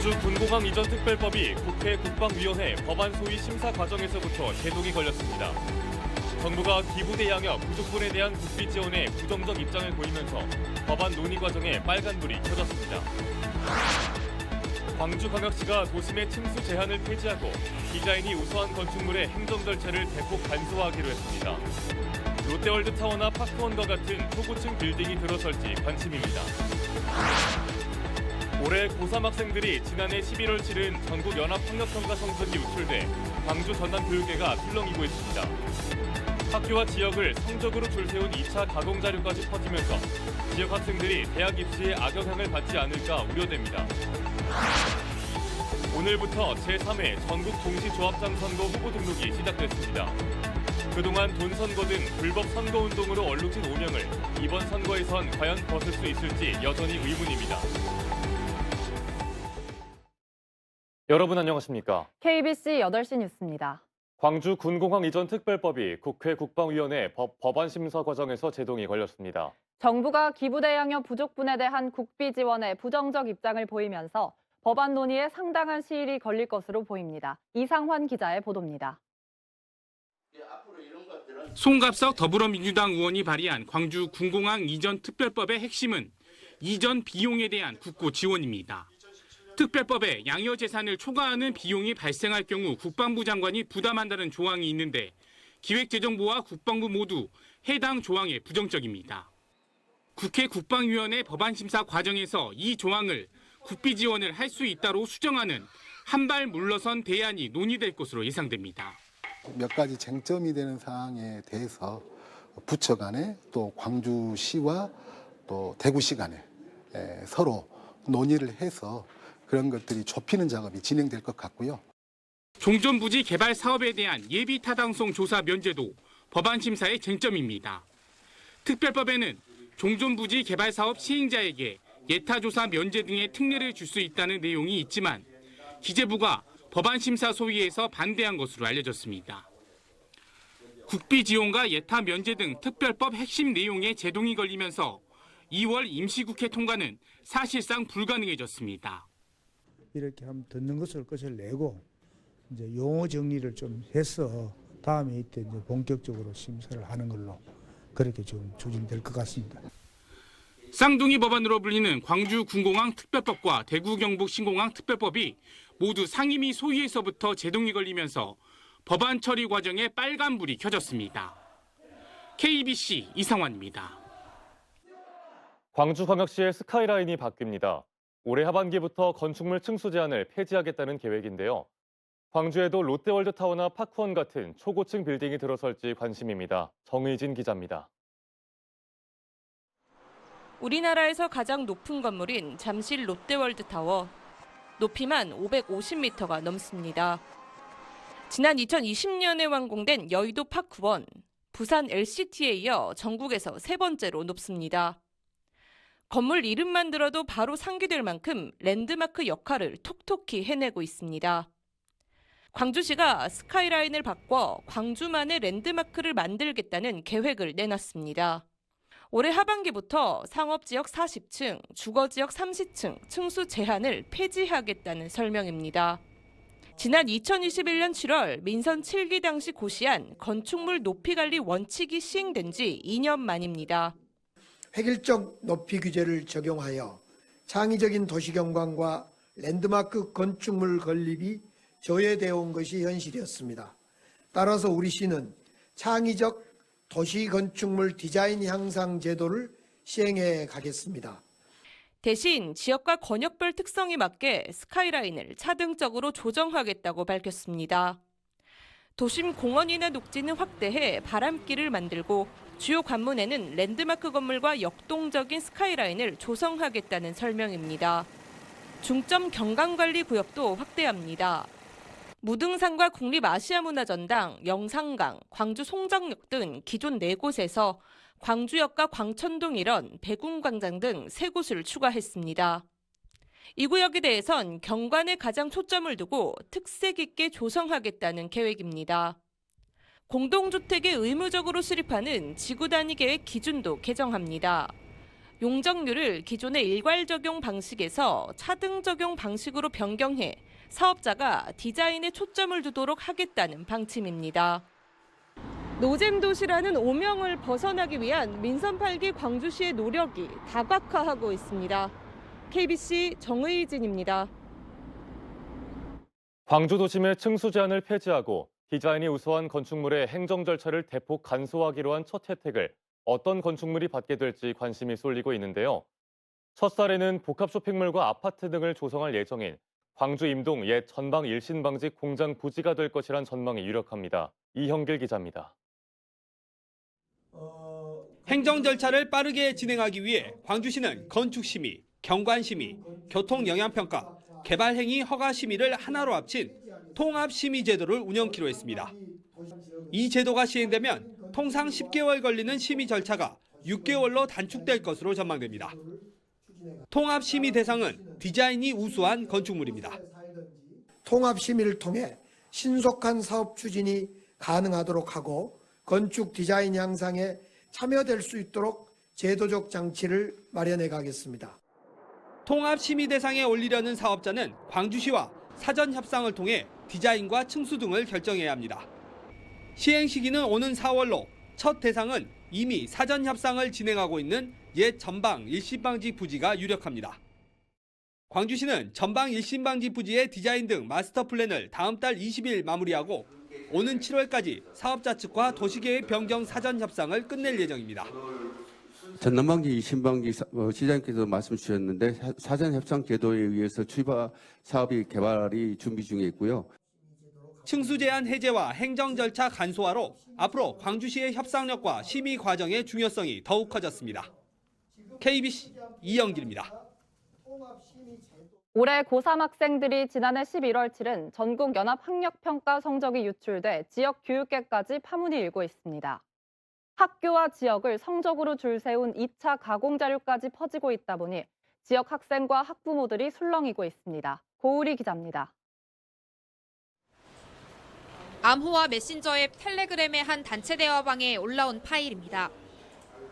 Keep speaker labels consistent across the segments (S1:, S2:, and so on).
S1: 광주 군공항 이전 특별법이 국회 국방위원회 법안 소위 심사 과정에서부터 제동이 걸렸습니다. 정부가 기부대 양역 부족분에 대한 국비 지원에 부정적 입장을 보이면서 법안 논의 과정에 빨간불이 켜졌습니다. 광주광역시가 도심의 층수 제한을 폐지하고 디자인이 우수한 건축물의 행정 절차를 대폭 간소화하기로 했습니다. 롯데월드타워나 파크원과 같은 초고층 빌딩이 들어설지 관심입니다. 올해 고3 학생들이 지난해 11월 치른 전국 연합학력평가 성적이 유출돼 광주 전남 교육계가 술렁이고 있습니다. 학교와 지역을 성적으로 줄세운 2차 가공자료까지 퍼지면서 지역 학생들이 대학 입시에 악영향을 받지 않을까 우려됩니다. 오늘부터 제3회 전국 동시조합장 선거 후보 등록이 시작됐습니다. 그동안 돈 선거 등 불법 선거운동으로 얼룩진 오명을 이번 선거에선 과연 벗을 수 있을지 여전히 의문입니다. 여러분 안녕하십니까?
S2: KBC 8시 뉴스입니다.
S1: 광주 군공항 이전 특별법이 국회 국방위원회 법안 심사 과정에서 제동이 걸렸습니다.
S2: 정부가 기부대 양역 부족분에 대한 국비 지원에 부정적 입장을 보이면서 법안 논의에 상당한 시일이 걸릴 것으로 보입니다. 이상환 기자의 보도입니다.
S3: 송갑석 더불어민주당 의원이 발의한 광주 군공항 이전 특별법의 핵심은 이전 비용에 대한 국고 지원입니다. 특별법에 양여 재산을 초과하는 비용이 발생할 경우 국방부 장관이 부담한다는 조항이 있는데 기획재정부와 국방부 모두 해당 조항에 부정적입니다. 국회 국방위원회 법안 심사 과정에서 이 조항을 국비 지원을 할 수 있다로 수정하는 한 발 물러선 대안이 논의될 것으로 예상됩니다.
S4: 몇 가지 쟁점이 되는 사항에 대해서 부처 간에 또 광주시와 또 대구시 간에 서로 논의를 해서 그런 것들이 좁히는 작업이 진행될 것 같고요.
S3: 종전부지 개발 사업에 대한 예비 타당성 조사 면제도 법안 심사의 쟁점입니다. 특별법에는 종전부지 개발 사업 시행자에게 예타 조사 면제 등의 특례를 줄 수 있다는 내용이 있지만 기재부가 법안 심사 소위에서 반대한 것으로 알려졌습니다. 국비 지원과 예타 면제 등 특별법 핵심 내용에 제동이 걸리면서 2월 임시국회 통과는 사실상 불가능해졌습니다.
S5: 이렇게 하면 듣는 것을 내고 이제 용어 정리를 좀 해서 다음에 이때 이제 본격적으로 심사를 하는 걸로 그렇게 좀 추진될 것 같습니다.
S3: 쌍둥이 법안으로 불리는 광주 군공항 특별법과 대구 경북 신공항 특별법이 모두 상임위 소위에서부터 제동이 걸리면서 법안 처리 과정에 빨간불이 켜졌습니다. KBC 이상환입니다.
S1: 광주광역시의 스카이라인이 바뀝니다. 올해 하반기부터 건축물 층수 제한을 폐지하겠다는 계획인데요. 광주에도 롯데월드타워나 파크원 같은 초고층 빌딩이 들어설지 관심입니다. 정의진 기자입니다.
S6: 우리나라에서 가장 높은 건물인 잠실 롯데월드타워. 높이만 550m가 넘습니다. 지난 2020년에 완공된 여의도 파크원, 부산 LCT에 이어 전국에서 세 번째로 높습니다. 건물 이름만 들어도 바로 상기될 만큼 랜드마크 역할을 톡톡히 해내고 있습니다. 광주시가 스카이라인을 바꿔 광주만의 랜드마크를 만들겠다는 계획을 내놨습니다. 올해 하반기부터 상업지역 40층, 주거지역 30층 층수 제한을 폐지하겠다는 설명입니다. 지난 2021년 7월 민선 7기 당시 고시한 건축물 높이관리 원칙이 시행된 지 2년 만입니다.
S7: 획일적 높이 규제를 적용하여 창의적인 도시경관과 랜드마크 건축물 건립이 저해되어 온 것이 현실이었습니다. 따라서 우리 시는 창의적 도시건축물 디자인 향상 제도를 시행해 가겠습니다.
S6: 대신 지역과 권역별 특성에 맞게 스카이라인을 차등적으로 조정하겠다고 밝혔습니다. 도심 공원이나 녹지는 확대해 바람길을 만들고 주요 관문에는 랜드마크 건물과 역동적인 스카이라인을 조성하겠다는 설명입니다. 중점 경관관리구역도 확대합니다. 무등산과 국립아시아문화전당, 영산강, 광주 송정역 등 기존 4곳에서 광주역과 광천동 일원, 백운광장 등 3곳을 추가했습니다. 이 구역에 대해선 경관에 가장 초점을 두고 특색 있게 조성하겠다는 계획입니다. 공동주택에 의무적으로 수립하는 지구 단위 계획 기준도 개정합니다. 용적률을 기존의 일괄 적용 방식에서 차등 적용 방식으로 변경해 사업자가 디자인에 초점을 두도록 하겠다는 방침입니다. 노잼도시라는 오명을 벗어나기 위한 민선 8기 광주시의 노력이 다각화하고 있습니다. KBC 정의진입니다.
S1: 광주 도심의 층수 제한을 폐지하고 디자인이 우수한 건축물의 행정 절차를 대폭 간소화하기로 한 첫 혜택을 어떤 건축물이 받게 될지 관심이 쏠리고 있는데요. 첫 사례는 복합 쇼핑몰과 아파트 등을 조성할 예정인 광주 임동 옛 전방 일신방직 공장 부지가 될 것이란 전망이 유력합니다. 이형길 기자입니다.
S8: 행정 절차를 빠르게 진행하기 위해 광주시는 건축심의, 경관심의, 교통영향평가, 개발행위 허가심의를 하나로 합친 통합심의제도를 운영키로 했습니다. 이 제도가 시행되면 통상 10개월 걸리는 심의 절차가 6개월로 단축될 것으로 전망됩니다. 통합심의 대상은 디자인이 우수한 건축물입니다.
S7: 통합심의를 통해 신속한 사업 추진이 가능하도록 하고 건축 디자인 향상에 참여될 수 있도록 제도적 장치를 마련해 가겠습니다.
S8: 통합심의 대상에 올리려는 사업자는 광주시와 사전 협상을 통해 디자인과 층수 등을 결정해야 합니다. 시행 시기는 오는 4월로 첫 대상은 이미 사전 협상을 진행하고 있는 옛 전방 일신방직 부지가 유력합니다. 광주시는 전방 일신방직 부지의 디자인 등 마스터 플랜을 다음 달 20일 마무리하고 오는 7월까지 사업자 측과 도시계획 변경 사전 협상을 끝낼 예정입니다.
S9: 전남방지, 신방지 시장님께서 말씀 주셨는데 사전 협상 제도에 의해서 추가 사업이 개발이 준비 중에 있고요.
S8: 층수 제한 해제와 행정 절차 간소화로 앞으로 광주시의 협상력과 심의 과정의 중요성이 더욱 커졌습니다. KBC 이영길입니다.
S2: 올해 고3 학생들이 지난해 11월 치른 전국 연합 학력평가 성적이 유출돼 지역 교육계까지 파문이 일고 있습니다. 학교와 지역을 성적으로 줄 세운 2차 가공 자료까지 퍼지고 있다 보니 지역 학생과 학부모들이 술렁이고 있습니다. 고우리 기자입니다.
S10: 암호화 메신저 앱 텔레그램의 한 단체 대화방에 올라온 파일입니다.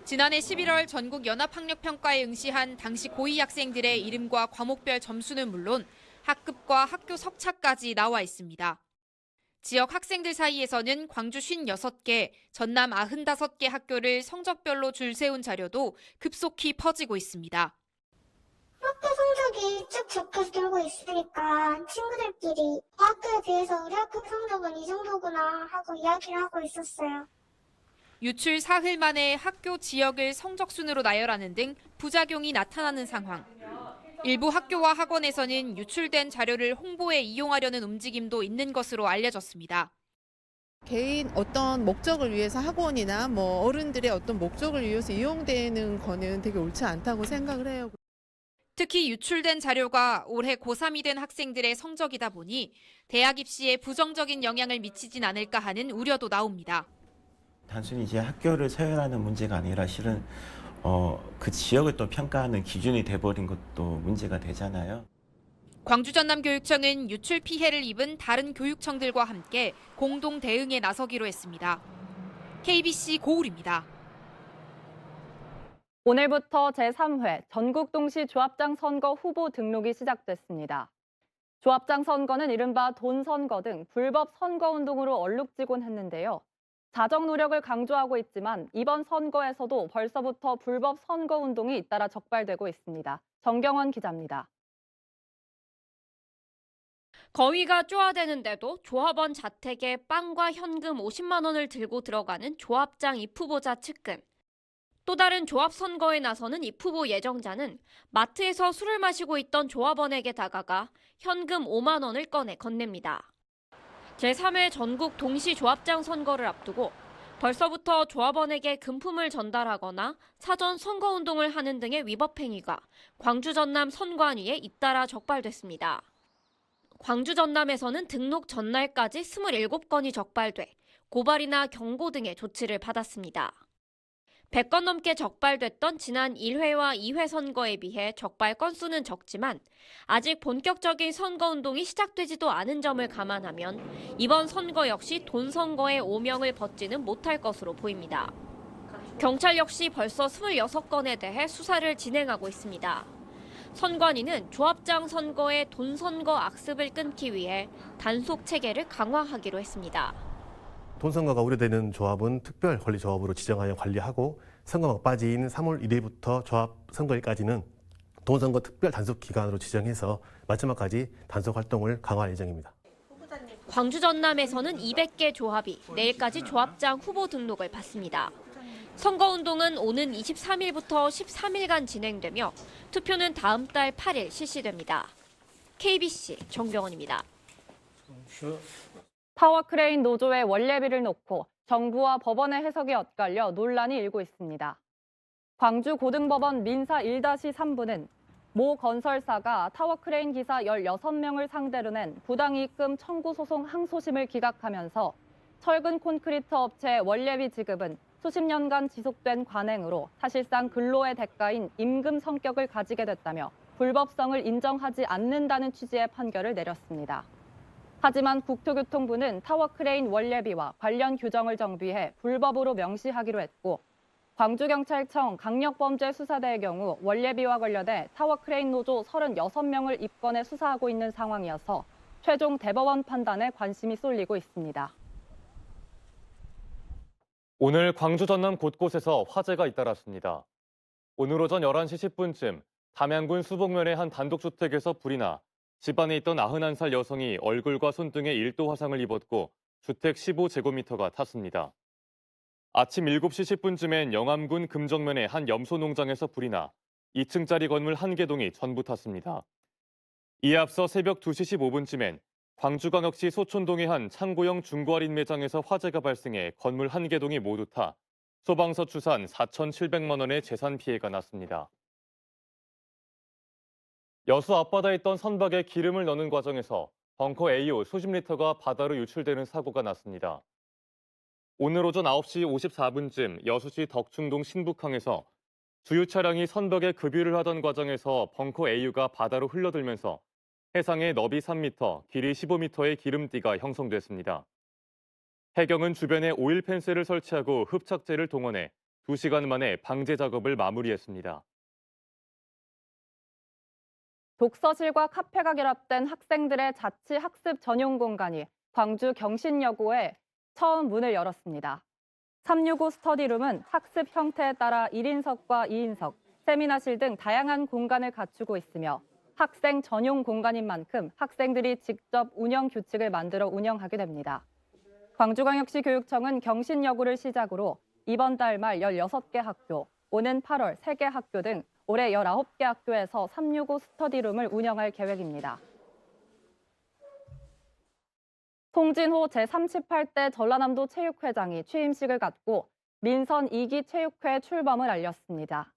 S10: 지난해 11월 전국 연합학력평가에 응시한 당시 고2 학생들의 이름과 과목별 점수는 물론 학급과 학교 석차까지 나와 있습니다. 지역 학생들 사이에서는 광주 56개, 전남 95개 학교를 성적별로 줄 세운 자료도 급속히 퍼지고 있습니다.
S11: 학교 성적이 쭉 적혀서 들고 있으니까 친구들끼리 학교에 비해서 우리 학교 성적은 이 정도구나 하고 이야기를 하고 있었어요.
S10: 유출 사흘 만에 학교 지역을 성적순으로 나열하는 등 부작용이 나타나는 상황. 일부 학교와 학원에서는 유출된 자료를 홍보에 이용하려는 움직임도 있는 것으로 알려졌습니다.
S12: 개인 어떤 목적을 위해서 학원이나 어른들의 어떤 목적을 위해서 이용되는 거는 되게 옳지 않다고 생각을 해요.
S10: 특히 유출된 자료가 올해 고3이 된 학생들의 성적이다 보니 대학 입시에 부정적인 영향을 미치진 않을까 하는 우려도 나옵니다.
S13: 단순히 이제 학교를 서열하는 문제가 아니라 실은 그 지역을 또 평가하는 기준이 돼버린 것도 문제가 되잖아요.
S10: 광주 전남교육청은 유출 피해를 입은 다른 교육청들과 함께 공동 대응에 나서기로 했습니다. KBC 고울입니다.
S2: 오늘부터 제3회 전국동시 조합장 선거 후보 등록이 시작됐습니다. 조합장 선거는 이른바 돈 선거 등 불법 선거운동으로 얼룩지곤 했는데요. 자정 노력을 강조하고 있지만 이번 선거에서도 벌써부터 불법 선거운동이 잇따라 적발되고 있습니다. 정경원 기자입니다.
S14: 거위가 쪼아대는데도 조합원 자택에 빵과 현금 50만 원을 들고 들어가는 조합장 입후보자 측근. 또 다른 조합 선거에 나서는 입후보 예정자는 마트에서 술을 마시고 있던 조합원에게 다가가 현금 5만 원을 꺼내 건넵니다. 제3회 전국 동시 조합장 선거를 앞두고 벌써부터 조합원에게 금품을 전달하거나 사전 선거운동을 하는 등의 위법 행위가 광주 전남 선관위에 잇따라 적발됐습니다. 광주 전남에서는 등록 전날까지 27건이 적발돼 고발이나 경고 등의 조치를 받았습니다. 100건 넘게 적발됐던 지난 1회와 2회 선거에 비해 적발 건수는 적지만 아직 본격적인 선거운동이 시작되지도 않은 점을 감안하면 이번 선거 역시 돈 선거의 오명을 벗지는 못할 것으로 보입니다. 경찰 역시 벌써 26건에 대해 수사를 진행하고 있습니다. 선관위는 조합장 선거의 돈 선거 악습을 끊기 위해 단속 체계를 강화하기로 했습니다.
S15: 돈 선거가 우려되는 조합은 특별 권리 조합으로 지정하여 관리하고 선거 막바지인 3월 1일부터 조합 선거일까지는 돈 선거 특별 단속 기간으로 지정해서 마지막까지 단속 활동을 강화할 예정입니다.
S14: 광주 전남에서는 200개 조합이 내일까지 조합장 후보 등록을 받습니다. 선거운동은 오는 23일부터 13일간 진행되며 투표는 다음 달 8일 실시됩니다. KBC 정병원입니다.
S2: 타워크레인 노조의 원래비를 놓고 정부와 법원의 해석이 엇갈려 논란이 일고 있습니다. 광주 고등법원 민사 1-3부는 모 건설사가 타워크레인 기사 16명을 상대로 낸 부당이익금 청구 소송 항소심을 기각하면서 철근 콘크리트 업체의 원래비 지급은 수십 년간 지속된 관행으로 사실상 근로의 대가인 임금 성격을 가지게 됐다며 불법성을 인정하지 않는다는 취지의 판결을 내렸습니다. 하지만 국토교통부는 타워크레인 원래비와 관련 규정을 정비해 불법으로 명시하기로 했고 광주경찰청 강력범죄수사대의 경우 원래비와 관련해 타워크레인 노조 36명을 입건해 수사하고 있는 상황이어서 최종 대법원 판단에 관심이 쏠리고 있습니다.
S1: 오늘 광주 전남 곳곳에서 화재가 잇따랐습니다. 오늘 오전 11시 10분쯤 담양군 수복면의 한 단독주택에서 불이 나 집안에 있던 91살 여성이 얼굴과 손등에 1도 화상을 입었고 주택 15제곱미터가 탔습니다. 아침 7시 10분쯤엔 영암군 금정면의 한 염소 농장에서 불이 나 2층짜리 건물 1개 동이 전부 탔습니다. 이에 앞서 새벽 2시 15분쯤엔 광주광역시 소촌동의 한 창고형 중고할인 매장에서 화재가 발생해 건물 1개 동이 모두 타 소방서 추산 4,700만 원의 재산 피해가 났습니다. 여수 앞바다에 있던 선박에 기름을 넣는 과정에서 벙커 AO 수십 리터가 바다로 유출되는 사고가 났습니다. 오늘 오전 9시 54분쯤 여수시 덕충동 신북항에서 주유 차량이 선박에 급유를 하던 과정에서 벙커 AU가 바다로 흘러들면서 해상에 너비 3m, 길이 15m의 기름띠가 형성됐습니다. 해경은 주변에 오일 펜스를 설치하고 흡착제를 동원해 2시간 만에 방제 작업을 마무리했습니다.
S2: 독서실과 카페가 결합된 학생들의 자치 학습 전용 공간이 광주 경신여고에 처음 문을 열었습니다. 365 스터디룸은 학습 형태에 따라 1인석과 2인석, 세미나실 등 다양한 공간을 갖추고 있으며 학생 전용 공간인 만큼 학생들이 직접 운영 규칙을 만들어 운영하게 됩니다. 광주광역시 교육청은 경신여고를 시작으로 이번 달 말 16개 학교, 오는 8월 3개 학교 등 올해 19개 학교에서 365 스터디룸을 운영할 계획입니다. 송진호 제38대 전라남도 체육회장이 취임식을 갖고 민선 2기 체육회 출범을 알렸습니다.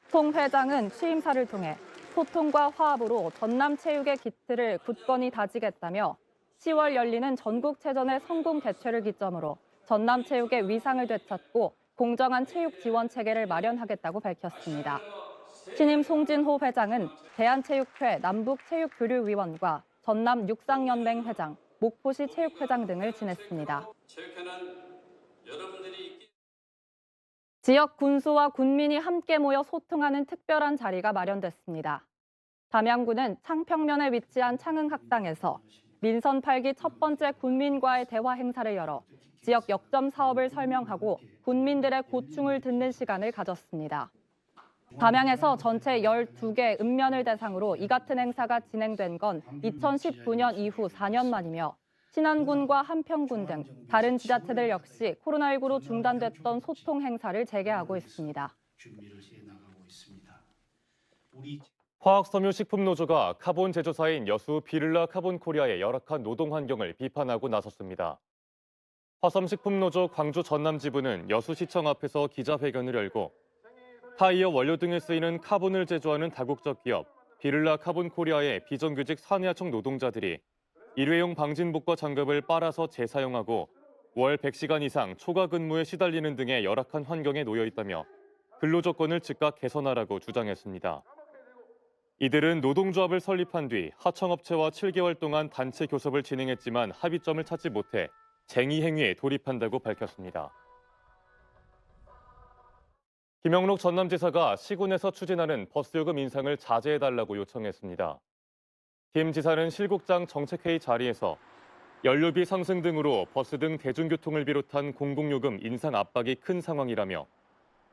S2: 송 회장은 취임사를 통해 소통과 화합으로 전남 체육의 기틀을 굳건히 다지겠다며 10월 열리는 전국체전의 성공 개최를 기점으로 전남 체육의 위상을 되찾고 공정한 체육 지원 체계를 마련하겠다고 밝혔습니다. 신임 송진호 회장은 대한체육회 남북체육교류위원과 전남 육상연맹 회장, 목포시 체육회장 등을 지냈습니다. 지역 군수와 군민이 함께 모여 소통하는 특별한 자리가 마련됐습니다. 담양군은 창평면에 위치한 창흥학당에서 민선 8기 첫 번째 군민과의 대화 행사를 열어 지역 역점 사업을 설명하고 군민들의 고충을 듣는 시간을 가졌습니다. 담양에서 전체 12개 읍면을 대상으로 이 같은 행사가 진행된 건 2019년 이후 4년 만이며 신안군과 한평군 등 다른 지자체들 역시 코로나19로 중단됐던 소통 행사를 재개하고 있습니다.
S1: 화학섬유식품노조가 카본 제조사인 여수 비를라 카본코리아의 열악한 노동 환경을 비판하고 나섰습니다. 화섬식품노조 광주 전남지부는 여수시청 앞에서 기자회견을 열고 타이어 원료 등에 쓰이는 카본을 제조하는 다국적 기업 비를라 카본코리아의 비정규직 산하청 노동자들이 일회용 방진복과 장갑을 빨아서 재사용하고 월 100시간 이상 초과 근무에 시달리는 등의 열악한 환경에 놓여 있다며 근로 조건을 즉각 개선하라고 주장했습니다. 이들은 노동조합을 설립한 뒤 하청업체와 7개월 동안 단체 교섭을 진행했지만 합의점을 찾지 못해 쟁의 행위에 돌입한다고 밝혔습니다. 김영록 전남지사가 시군에서 추진하는 버스요금 인상을 자제해달라고 요청했습니다. 김 지사는 실국장 정책회의 자리에서 연료비 상승 등으로 버스 등 대중교통을 비롯한 공공요금 인상 압박이 큰 상황이라며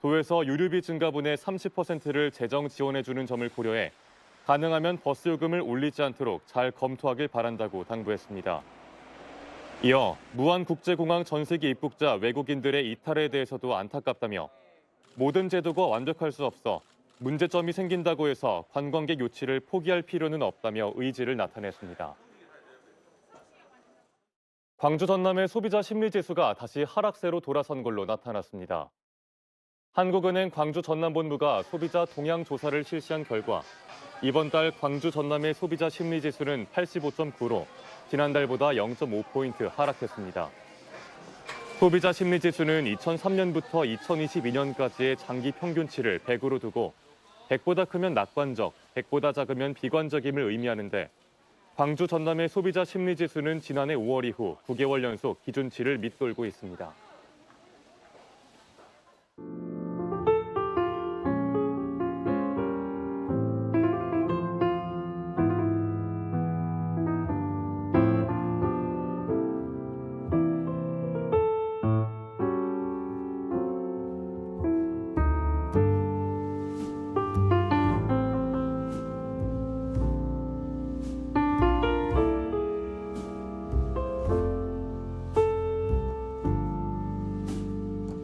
S1: 도에서 유류비 증가분의 30%를 재정 지원해주는 점을 고려해 가능하면 버스 요금을 올리지 않도록 잘 검토하길 바란다고 당부했습니다. 이어 무안국제공항 전세기 입국자 외국인들의 이탈에 대해서도 안타깝다며 모든 제도가 완벽할 수 없어 문제점이 생긴다고 해서 관광객 유치를 포기할 필요는 없다며 의지를 나타냈습니다. 광주 전남의 소비자 심리지수가 다시 하락세로 돌아선 걸로 나타났습니다. 한국은행 광주 전남본부가 소비자 동향 조사를 실시한 결과 이번 달 광주 전남의 소비자 심리지수는 85.9로 지난달보다 0.5포인트 하락했습니다. 소비자 심리지수는 2003년부터 2022년까지의 장기 평균치를 100으로 두고 100보다 크면 낙관적, 100보다 작으면 비관적임을 의미하는데 광주 전남의 소비자 심리지수는 지난해 5월 이후 9개월 연속 기준치를 밑돌고 있습니다.